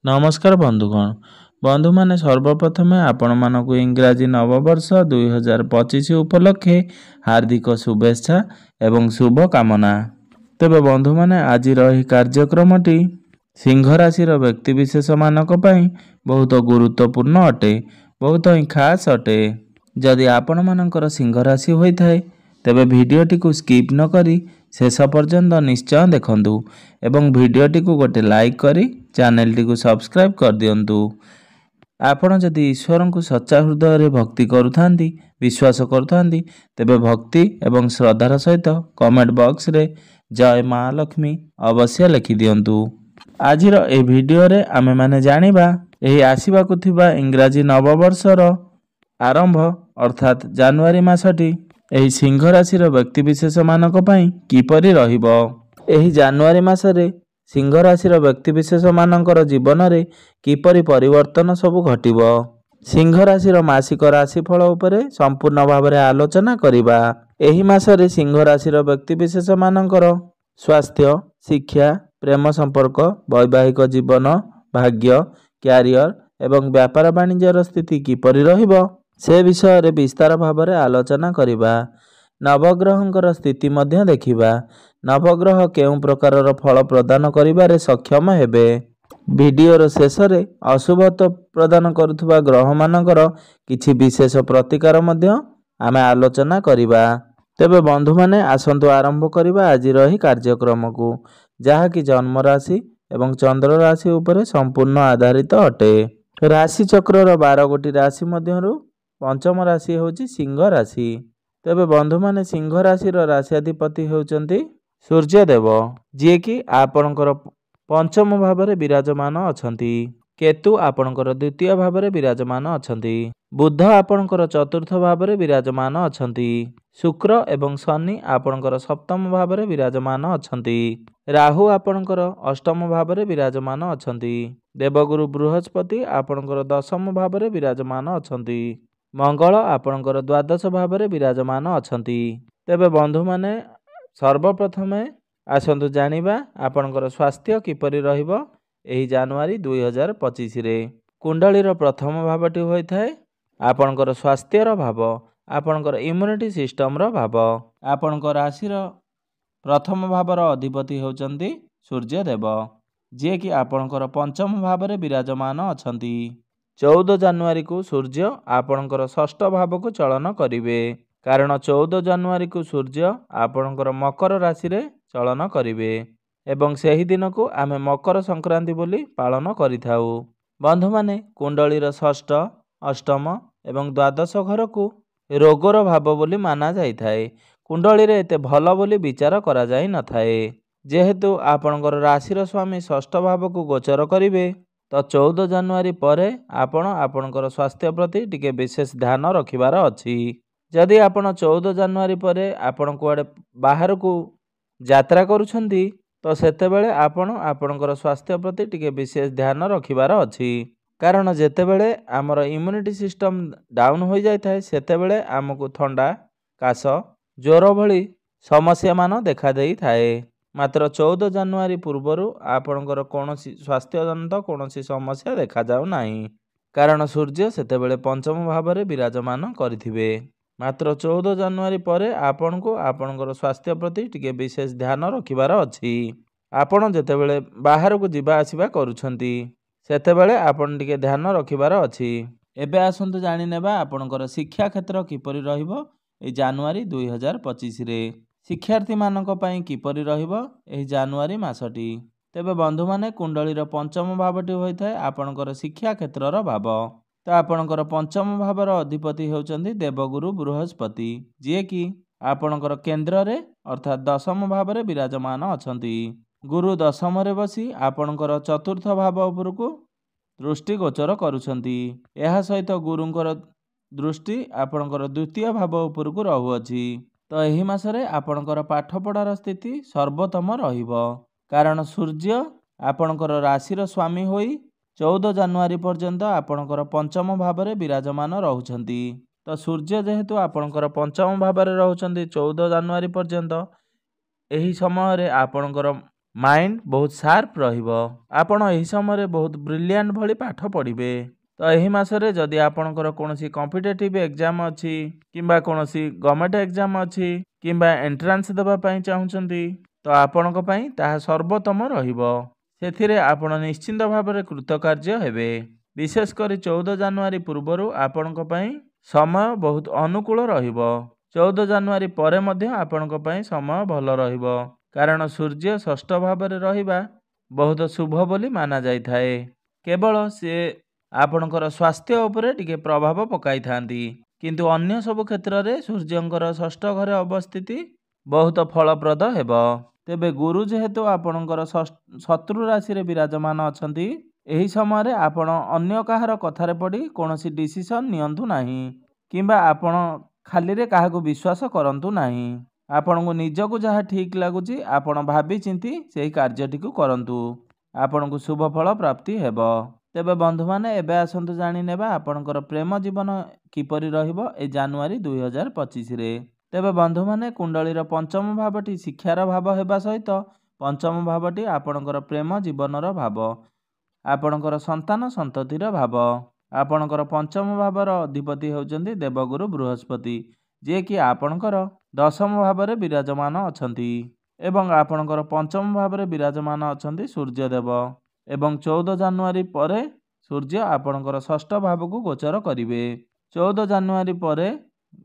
नमस्कार बंधुगण बंधु माने सर्वप्रथमे आपण मानक इंग्राजी नववर्ष 2025 उपलक्षे हार्दिक शुभेच्छा एवं शुभ कामना। तेबे बंधु माने आज रही कार्यक्रमटी सिंह राशि व्यक्तिविशेष मानक पई बहुत गुरुत्वपूर्ण अटे, बहुत ही खास अटे। जदि आपण मानकर सिंह राशि होइथाय तेबे भिडियोटी को स्किप न करी शेष पर्यंत निश्चय देखंतु एवं भिडियोटी को गोटे लाइक करी चैनल टी को सब्सक्राइब कर दियंतु। आपण जदि ईश्वर को सच्चा हृदय रे भक्ति करुथांती विश्वास करुथांती तेबे भक्ति एवं श्रद्धार सहित कमेंट बॉक्स रे जय माँ लक्ष्मी अवश्य लिखि दियंतु। आजिर ए भिडियो रे आमे माने जानिबा एही आसीबाकु थिबा इंग्राजी नववर्षर आरंभ अर्थात जनवरी मासटी एही सिंह राशि व्यक्तिविशेष मानक पई किपरि रहिबो। एही जनवरी मासरे सिंह राशि व्यक्तिविशेष मानकर जीवन रे किपरि परिवर्तन सब घटिबो। सिंह राशि मासिक राशिफल उपरे संपूर्ण भाव में आलोचना करिबा। एही मासरे सिंह राशि व्यक्तिविशेष मानकर स्वास्थ्य, शिक्षा, प्रेम संपर्क, वैवाहिक जीवन, भाग्य, क्यारियर एवं व्यापार वाणिज्यर स्थिति किपरि रहिबो से विषय रे विस्तार भाव में आलोचना करिबा। नवग्रहंकर स्थिति मध्य देखिबा। नवग्रह केउं प्रकारर फल प्रदान करिबारे सक्षम हेबे। वीडियोर शेष रे अशुभत्व प्रदान करुथुबा ग्रह मानकर किछि विशेष प्रतिकार मध्य आमे आलोचना करिबा। तेबे बंधु माने आसंतु आरंभ करिबा आज रही कार्यक्रम को, जहा कि जन्म राशि एवं चंद्र राशि उपरे संपूर्ण आधारित अटे। राशि चक्रर 12 गोटी राशि मध्यरु पंचम राशि होची सिंह राशि। तेबे बंधु माने सिंह राशि राशियाधिपति होचंती सूर्यदेव, जे कि आपणकर पंचम भाव में विराजमान अछंती। केतु आपणकर द्वितीय भाव में विराजमान अछंती। बुध आपणकर चतुर्थ भाव में विराजमान अछंती। शुक्र एवं शनि आपणकर सप्तम भाव में विराजमान अछंती। राहु आपणकर अष्टम भाव में विराजमान अछंती। देवगुरु बृहस्पति आपणकर दशम भाव में विराजमान अछंती। मंगल आपणकर द्वादश भाव में विराजमान अछंती। तेबे बंधु माने सर्वप्रथमे आसंतु जानिबा आपणकर स्वास्थ्य किपरि रहिबो एही जनवरी 2025 रे। कुंडलीर प्रथम भावटी होइथाय आपणकर स्वास्थ्यर भाव, आपणकर इम्यूनिटी सिस्टम रो भाव। आपणकर राशिर प्रथम भावर अधिपति होचंती सूर्यदेव, जे कि आपणकर पंचम भाव में विराजमान अछंती। 14 जनवरी को सूर्य आपणकर षष्ठ भाव को चलन करिवे, कारण 14 जनवरी को सूर्य आपणकर मकर राशि रे चलन करिवे एवं सेही दिन को आमे मकर संक्रांति बोली पालन करिथाउ। बंधु माने कुंडलीर षष्ठ, अष्टम एवं द्वादश घर को रोगर भाव बोली माना जाइथाए। कुंडली रे एते भल बोली विचार करा जाई न थाए। जेहेतु आपणकर राशिर स्वामी षष्ठ भाव को गोचर करिवे तो 14 जनवरी परे आपणकर स्वास्थ्य प्रति टिके विशेष ध्यान रखिबार अछि। जदि आपण 14 जनवरी परे आपण कुआडे बाहर को यात्रा करूछंती तो सेतेबेले आपणकर स्वास्थ्य प्रति टिके विशेष ध्यान रखिबार अछि, कारण जेतेबेले आमर इम्यूनिटी सिस्टम डाउन हो जाय थाए सेतेबेले आमको थंडा, काश, ज्वर भली समस्या मान देखा देई थाए। मात्र 14 जनवरी पूर्वरु आपणकर कोनोसी स्वास्थ्य जनित कोनोसी समस्या देखा जाउ नाही, कारण सूर्य सेतेबेले पंचम भाव में विराजमान करिथिबे। मात्र 14 जनवरी परे आपनको आपणकर स्वास्थ्य प्रति टिके विशेष ध्यान रखिबार अछि। आपण जेतेबेले बाहर को जिबा आसिबा करूछंती सेतेबेले आपण टिके ध्यान रखिबार अछि। एबे आसंतु जानि नेबा आपणकर शिक्षा क्षेत्र किपरि रहिबो ए जनवरी 2025 रे। शिक्षार्थी मानक पई किपरि रहिबो एही जनवरी मासटी। तेबे बंधु माने कुंडलीर पंचम भावटी होइथाय आपणकर शिक्षा क्षेत्रर भाव। तो आपणकर पंचम भावर अधिपति होचंती देवगुरु बृहस्पति, जे कि आपणकर केंद्र रे अर्थात दशम भाव में विराजमान अछंती। गुरु दशम रे बसी आपणकर चतुर्थ भाव उपरको दृष्टि गोचर करुछंती। एहा सहित गुरुंकर दृष्टि आपणकर द्वितीय भाव उपरको रहुअछि। तो एही मासरे आपणकर पाठपढ़ार स्थिति सर्वोत्तम रहिबो, कारण सूर्य आपणकर राशिर स्वामी होई 14 जनवरी पर्यंत आपणकर पंचम भाव में विराजमान रहुछंती। तो सूर्य जेहेतु आपणकर पंचम भाव में रहुछंती 14 जनवरी पर्यंत, एही समय रे आपणकर माइंड बहुत शार्प रहिबो। आपण एही समय बहुत ब्रिलियंट भली पाठ पढ़िबे। तो एही मासरे जदि आपणकर कोनोसी कॉम्पिटिटिव एग्जाम अछि किंबा कोनोसी गवर्नमेंट एग्जाम अछि किंबा एंट्रांस देबा पई चाहुचंती तो आपणक पई ताहा सर्वोत्तम रहिबो। सेथिरे आपण निश्चिंत भाबरे कृतकार्य हेबे। विशेष करी 14 जनवरी पूर्वरु आपणक पई समय बहुत अनुकूल रहिबो। 14 जनवरी परे मध्य आपणक पई समय भल रहिबो कारण सूर्य षष्ठ भावरे रहिबा बहुत शुभ बोली माना जाई थाए। केवल से आपणकर स्वास्थ्य उपरे टिके प्रभाव पकाई थांती किंतु अन्य सब क्षेत्र रे सूर्यंकर षष्ठ घरे अवस्थिति बहुत फलप्रद हेबो। तेबे गुरु जेहेतु आपणकर शत्रु राशि रे विराजमान अछंती एही समय रे आपण अन्य काहार कथारे पड़ी कोनोसी डिसीजन नियंतु नाही किंबा आपण खाली रे काहाकू विश्वास करंतु नाही। आपणको निजको जहाँ ठीक लगुची आपण भाबी चिंती सेही कार्यटी को करंतु आपणको शुभ फल प्राप्ति हेबो। तेबे बंधु माने एबे आसंतु जानि नेबा आपणकर प्रेम जीवन किपरि रहिबो ए जनवरी 2025 रे। तेबे बंधु माने कुंडलीर पंचम भावटी शिक्षार भाव हेबा सहित पंचम भावटी आपणकर प्रेम जीवनर भाव, आपणकर संतान संततिर भाव। आपणकर पंचम भावर अधिपति होउचंती देवगुरु बृहस्पति जे कि आपणकर दशम भावरे विराजमान अछंती एवं आपणकर पंचम भावरे विराजमान अछंती सूर्यदेव एवं 14 जनवरी परे सूर्य आपणकर षष्ठ भाव को गोचर करिवे। 14 जनवरी परे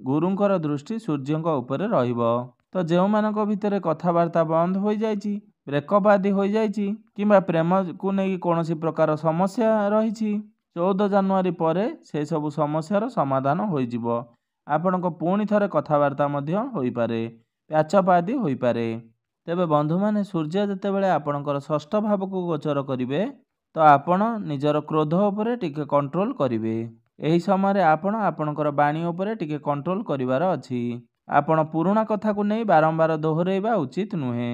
गुरुंकर दृष्टि सूर्यंक उपरे रहिबो। तो जेउ मानक भितरे कथावार्ता बंद हो जाइछि, ब्रेकअप आदि हो जाइछि किंबा प्रेम को नै कोनोसी प्रकार समस्या रहिछि 14 जनवरी परे से सब समस्यार समाधान होई जिवो। आपणक पुणी थरे कथावार्ता मध्य होई पारे, प्याचअप आदि होई पारे। तेबे बंधु माने सूर्य जेतेबेले आपणकर षष्ठ भाव को गोचर करिवे तो आपण निजर क्रोध उपरे टिके कंट्रोल करिवे। एही समय आपण आपणकर बाणी उपरे टिके कंट्रोल करिवार अछि। आपण पुराणा कथा को नै बारंबार दोहराइबा उचित नुहे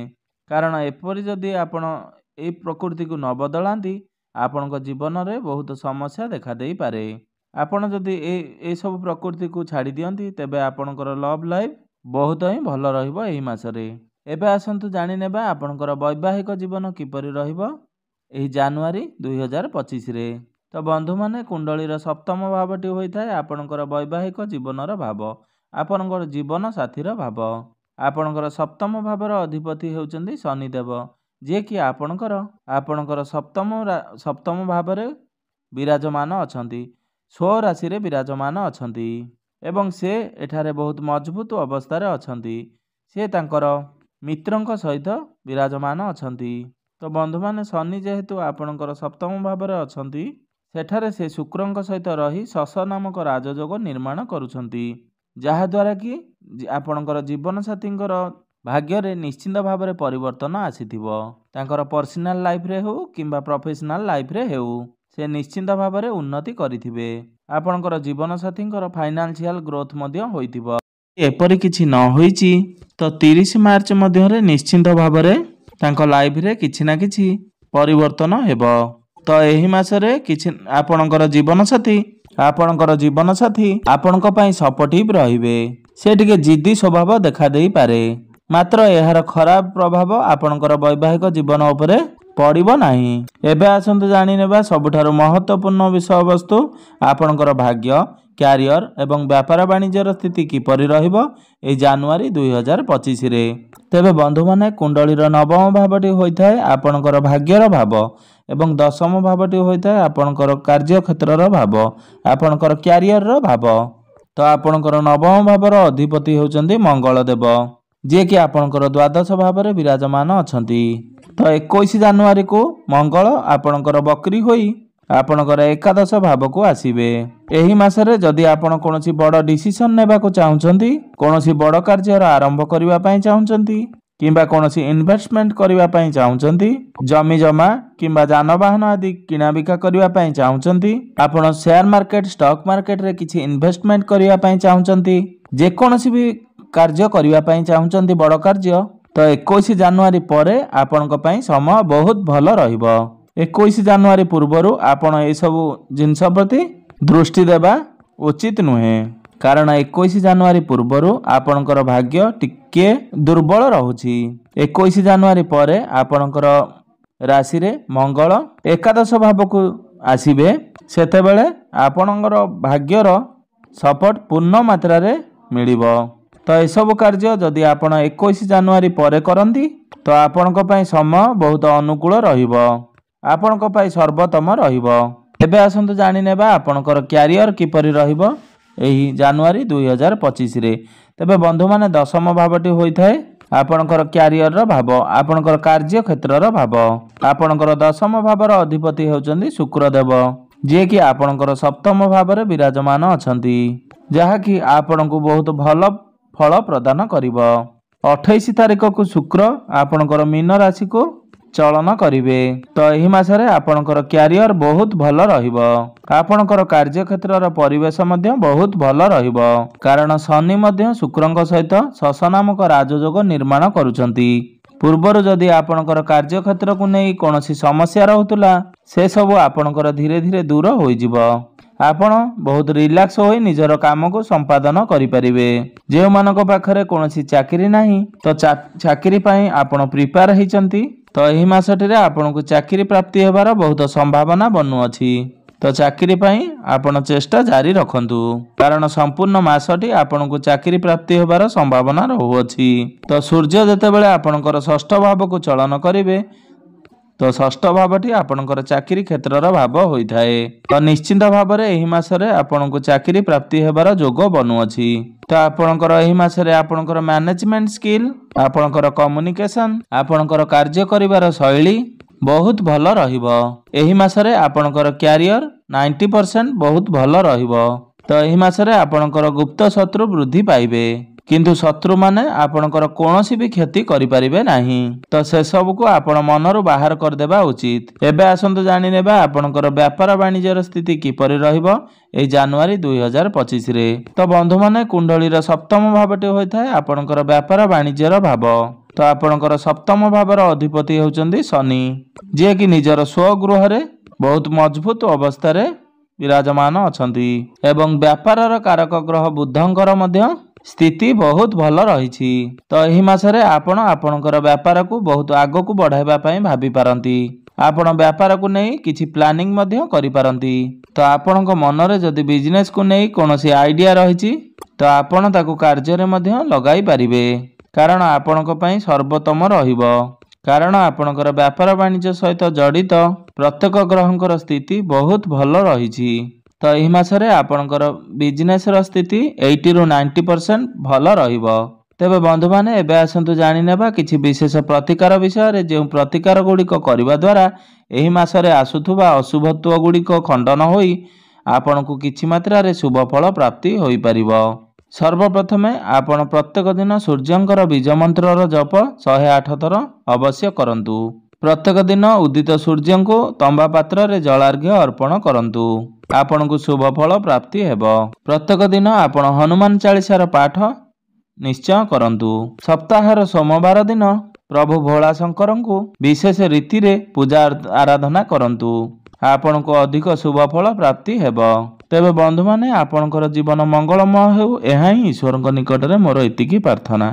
कारण एपरि जदि आपण ए प्रकृति को न बदलांती आपणक जीवन रे बहुत समस्या देखा देई पारे। आपण जदि ए सब प्रकृति को छाड़ी दियंती तेबे आपणकर लव लाइफ बहुत ही भल रहिबो एही मासरे। एबे आसंतु जानि नेबा आपणकर वैवाहिक जीवन किपरि रहिबो एही जनवरी 2025 रे। तो बंधु माने कुंडलीर सप्तम भावटी होइथाय आपणकर वैवाहिक जीवनर भाव, आपणकर जीवन साथीर भाव। आपणकर सप्तम भावर अधिपति हेउचंती शनिदेव जे कि आपणकर सप्तम भावरे विराजमान अछंती, स्व राशि रे विराजमान अछंती एवं से एठारे बहुत मजबूत अवस्था रे अछंती। से तांकर मित्रंक सहित विराजमान अछंती। तो बंधु माने शनि जेहेतु आपणकर सप्तम भावरे अछंती सेठारे से शुक्रंक सहित रही शश नामक राजयोग निर्माण करुछंती जहा द्वारा कि आपणकर जीवन साथींकर भाग्य रे निश्चिंत भाव में परिवर्तन आसीथिबो। तांकर पर्सनल लाइफ रे हो किंबा प्रोफेशनल लाइफ रे हो से निश्चिंत भाव में उन्नति करिथिबे। आपणकर जीवन साथींकर फाइनेंशियल ग्रोथ मध्य होइथिबो। एपरि किछि न होइछि तो 30 मार्च मध्य रे निश्चिंत भाव में तांकर लाइफ रे किछि ना किछि परिवर्तन हेबो। तो एही मासरे किछि आपणकर जीवन साथी आपणक पई सपोर्टिव रहिबे। से टिके जिद्दी स्वभाव देखा देई पारे मात्र एहार खराब प्रभाव आपणकर वैवाहिक जीवन उपरे पड़िबो नाही। एबे आसंतु जानि नेबा सबठारु महत्वपूर्ण विषय वस्तु आपणकर भाग्य, क्यारियर एवं व्यापार वाणिज्यर स्थिति किपरि रहिबो ए जनवरी 2025 रे। तेबे बंधु माने कुंडलीर नवम भावटी होइथाय आपणकर भाग्यर भाव एवं दशम भावटी होइथाय आपणकर कार्य क्षेत्रर भाव, आपणकर क्यारियर भाव। तो आपणकर नवम भावर अधिपति होउचंदी मंगल देव जे कि आपणकर द्वादश भाव में विराजमान अछंती। तो 21 जनवरी को मंगल आपणकर बकरी होई आपणकर एकादश भाव को आसीबे। एही मासरे जदि आपण कोनोसी बड़ डिसीजन नेबा को चाहुचंती, कोनोसी बड़ कार्य आरंभ करिवा पई चाहुचंती किंबा कोनोसी इन्वेस्टमेंट करिवा पई चाहुचंती, जमी जमा किंबा जानवाहन आदि किना बिका करिवा पई चाहुचंती, आपण शेयर मार्केट स्टॉक मार्केट रे किछि इन्वेस्टमेंट करिवा पई चाहुचंती, जे कोनोसी भी कार्य करिवा पई चाहुचंती बड़ कार्य तो 21 जनवरी परे आपणक पई समय बहुत भल रहिबो। 21 जनवरी पूर्वरु आपण ए सब जिंस प्रति दृष्टि देबा उचित नुहे। कारण 21 ଜାନୁଆରୀ ପୂର୍ବରୁ ଆପଣଙ୍କର ଭାଗ୍ୟ ଟିକେ ଦୁର୍ବଳ ରହୁଛି। 21 ଜାନୁଆରୀ ପରେ ଆପଣଙ୍କର ରାଶିରେ ମଙ୍ଗଳ ଏକାଦଶ ଭାବକୁ ଆସିବେ। ସେତେବେଳେ ଆପଣଙ୍କର ଭାଗ୍ୟର ସପୋର୍ଟ ପୂର୍ଣ୍ଣ ମାତ୍ରାରେ ମିଳିବ। ତ ଏସବୁ କାର୍ଯ୍ୟ ଯଦି ଆପଣ 21 ଜାନୁଆରୀ ପରେ କରନ୍ତି ତ ଆପଣଙ୍କ ପାଇଁ ସମୟ ବହୁତ ଅନୁକୂଳ ରହିବ, ଆପଣଙ୍କ ପାଇଁ ସର୍ବୋତ୍ତମ ରହିବ। ଏବେ ଆସନ୍ତୁ ଜାଣିନେବା ଆପଣଙ୍କର କ୍ୟାରିୟର କିପରି ରହିବ ଏହି ଜାନୁଆରୀ 2025ରେ। ତେବେ ବନ୍ଧୁମାନେ, ଦଶମ ଭାବଟି ହୋଇଥାଏ ଆପଣଙ୍କର କ୍ୟାରିୟରର ଭାବ, ଆପଣଙ୍କର କାର୍ଯ୍ୟକ୍ଷେତ୍ରର ଭାବ। ଆପଣଙ୍କର ଦଶମ ଭାବର ଅଧିପତି ହେଉଛନ୍ତି ଶୁକ୍ରଦେବ, ଯିଏକି ଆପଣଙ୍କର ସପ୍ତମ ଭାବରେ ବିରାଜମାନ ଅଛନ୍ତି, ଯାହାକି ଆପଣଙ୍କୁ ବହୁତ ଭଲ ଫଳ ପ୍ରଦାନ କରିବ। 28 ତାରିଖକୁ ଶୁକ୍ର ଆପଣଙ୍କର ମୀନ ରାଶିକୁ ଚଳନ କରିବେ। ତ ଏହି ମାସରେ ଆପଣଙ୍କର କ୍ୟାରିୟର ବହୁତ ଭଲ ରହିବ। ଆପଣଙ୍କର କାର୍ଯ୍ୟକ୍ଷେତ୍ରର ପରିବେଶ ମଧ୍ୟ ବହୁତ ଭଲ ରହିବ, କାରଣ ଶନି ମଧ୍ୟ ଶୁକ୍ରଙ୍କ ସହିତ ଶଶ ନାମକ ରାଜଯୋଗ ନିର୍ମାଣ କରୁଛନ୍ତି। ପୂର୍ବରୁ ଯଦି ଆପଣଙ୍କର କାର୍ଯ୍ୟକ୍ଷେତ୍ରକୁ ନେଇ କୌଣସି ସମସ୍ୟା ରହୁଥିଲା, ସେସବୁ ଆପଣଙ୍କର ଧୀରେ ଧୀରେ ଦୂର ହୋଇଯିବ। ଆପଣ ବହୁତ ରିଲାକ୍ସ ହୋଇ ନିଜର କାମକୁ ସମ୍ପାଦନ କରିପାରିବେ। ଯେଉଁମାନଙ୍କ ପାଖରେ କୌଣସି ଚାକିରି ନାହିଁ ତ ଚାକିରି ପାଇଁ ଆପଣ ପ୍ରିପେୟାର ହେଇଛନ୍ତି, ତ ଏହି ମାସଟିରେ ଆପଣଙ୍କୁ ଚାକିରି ପ୍ରାପ୍ତି ହେବାର ବହୁତ ସମ୍ଭାବନା ବନୁଅଛି। ତ ଚାକିରି ପାଇଁ ଆପଣ ଚେଷ୍ଟା ଜାରି ରଖନ୍ତୁ, କାରଣ ସମ୍ପୂର୍ଣ୍ଣ ମାସଟି ଆପଣଙ୍କୁ ଚାକିରି ପ୍ରାପ୍ତି ହେବାର ସମ୍ଭାବନା ରହୁଅଛି। ତ ସୂର୍ଯ୍ୟ ଯେତେବେଳେ ଆପଣଙ୍କର ଷଷ୍ଠ ଭାବକୁ ଚଳନ କରିବେ, ତ ଷଷ୍ଠ ଭାବଟି ଆପଣଙ୍କର ଚାକିରି କ୍ଷେତ୍ରର ଭାବ ହୋଇଥାଏ। ତ ନିଶ୍ଚିନ୍ତ ଭାବରେ ଏହି ମାସରେ ଆପଣଙ୍କୁ ଚାକିରି ପ୍ରାପ୍ତି ହେବାର ଯୋଗ ବନୁଅଛି। ତ ଆପଣଙ୍କର ଏହି ମାସରେ ଆପଣଙ୍କର ମ୍ୟାନେଜମେଣ୍ଟ ସ୍କିଲ୍, ଆପଣଙ୍କର କମ୍ୟୁନିକେସନ, ଆପଣଙ୍କର କାର୍ଯ୍ୟ କରିବାର ଶୈଳୀ ବହୁତ ଭଲ ରହିବ। ଏହି ମାସରେ ଆପଣଙ୍କର କ୍ୟାରିୟର 90% ବହୁତ ଭଲ ରହିବ। ତ ଏହି ମାସରେ ଆପଣଙ୍କର ଗୁପ୍ତ ଶତ୍ରୁ ବୃଦ୍ଧି ପାଇବେ, କିନ୍ତୁ ଶତ୍ରୁମାନେ ଆପଣଙ୍କର କୌଣସି ବି କ୍ଷତି କରିପାରିବେ ନାହିଁ। ତ ସେସବୁକୁ ଆପଣ ମନରୁ ବାହାର କରିଦେବା ଉଚିତ। ଏବେ ଆସନ୍ତୁ ଜାଣିନେବା ଆପଣଙ୍କର ବ୍ୟାପାର ବାଣିଜ୍ୟର ସ୍ଥିତି କିପରି ରହିବ ଏହି ଜାନୁଆରୀ 2025ରେ। ତ ବନ୍ଧୁମାନେ, କୁଣ୍ଡଳୀର ସପ୍ତମ ଭାବଟି ହୋଇଥାଏ ଆପଣଙ୍କର ବ୍ୟାପାର ବାଣିଜ୍ୟର ଭାବ। ତ ଆପଣଙ୍କର ସପ୍ତମ ଭାବର ଅଧିପତି ହେଉଛନ୍ତି ଶନି, ଯିଏକି ନିଜର ସ୍ୱଗୃହରେ ବହୁତ ମଜବୁତ ଅବସ୍ଥାରେ ବିରାଜମାନ ଅଛନ୍ତି, ଏବଂ ବ୍ୟାପାରର କାରକ ଗ୍ରହ ବୁଧଙ୍କର ମଧ୍ୟ ସ୍ଥିତି ବହୁତ ଭଲ ରହିଛି। ତ ଏହି ମାସରେ ଆପଣ ଆପଣଙ୍କର ବ୍ୟାପାରକୁ ବହୁତ ଆଗକୁ ବଢ଼ାଇବା ପାଇଁ ଭାବିପାରନ୍ତି। ଆପଣ ବ୍ୟାପାରକୁ ନେଇ କିଛି ପ୍ଲାନିଂ ମଧ୍ୟ କରିପାରନ୍ତି। ତ ଆପଣଙ୍କ ମନରେ ଯଦି ବିଜନେସକୁ ନେଇ କୌଣସି ଆଇଡ଼ିଆ ରହିଛି, ତ ଆପଣ ତାକୁ କାର୍ଯ୍ୟରେ ମଧ୍ୟ ଲଗାଇ ପାରିବେ, କାରଣ ଆପଣଙ୍କ ପାଇଁ ସର୍ବୋତ୍ତମ ରହିବ। କାରଣ ଆପଣଙ୍କର ବ୍ୟାପାର ବାଣିଜ୍ୟ ସହିତ ଜଡ଼ିତ ପ୍ରତ୍ୟେକ ଗ୍ରହଙ୍କର ସ୍ଥିତି ବହୁତ ଭଲ ରହିଛି। ତ ଏହି ମାସରେ ଆପଣଙ୍କର ବିଜନେସର ସ୍ଥିତି 80ରୁ 90% ଭଲ ରହିବ। ତେବେ ବନ୍ଧୁମାନେ, ଏବେ ଆସନ୍ତୁ ଜାଣିନେବା କିଛି ବିଶେଷ ପ୍ରତିକାର ବିଷୟରେ, ଯେଉଁ ପ୍ରତିକାର ଗୁଡ଼ିକ କରିବା ଦ୍ୱାରା ଏହି ମାସରେ ଆସୁଥିବା ଅଶୁଭତ୍ୱ ଗୁଡ଼ିକ ଖଣ୍ଡନ ହୋଇ ଆପଣଙ୍କୁ କିଛି ମାତ୍ରାରେ ଶୁଭ ଫଳ ପ୍ରାପ୍ତି ହୋଇପାରିବ। ସର୍ବପ୍ରଥମେ ଆପଣ ପ୍ରତ୍ୟେକ ଦିନ ସୂର୍ଯ୍ୟଙ୍କର ବୀଜ ମନ୍ତ୍ରର ଜପ 108 ଥର ଅବଶ୍ୟ କରନ୍ତୁ। ପ୍ରତ୍ୟେକ ଦିନ ଉଦିତ ସୂର୍ଯ୍ୟଙ୍କୁ ତମ୍ବା ପାତ୍ରରେ ଜଳାର୍ଘ୍ୟ ଅର୍ପଣ କରନ୍ତୁ, ଆପଣଙ୍କୁ ଶୁଭ ଫଳ ପ୍ରାପ୍ତି ହେବ। ପ୍ରତ୍ୟେକ ଦିନ ଆପଣ ହନୁମାନ ଚାଳିଶାର ପାଠ ନିଶ୍ଚୟ କରନ୍ତୁ। ସପ୍ତାହର ସୋମବାର ଦିନ ପ୍ରଭୁ ଭୋଳା ଶଙ୍କରଙ୍କୁ ବିଶେଷ ରୀତିରେ ପୂଜା ଆରାଧନା କରନ୍ତୁ, ଆପଣଙ୍କୁ ଅଧିକ ଶୁଭ ଫଳ ପ୍ରାପ୍ତି ହେବ। ତେବେ ବନ୍ଧୁମାନେ, ଆପଣଙ୍କର ଜୀବନ ମଙ୍ଗଳମୟ ହେଉ, ଏହା ହିଁ ଈଶ୍ୱରଙ୍କ ନିକଟରେ ମୋର ଏତିକି ପ୍ରାର୍ଥନା।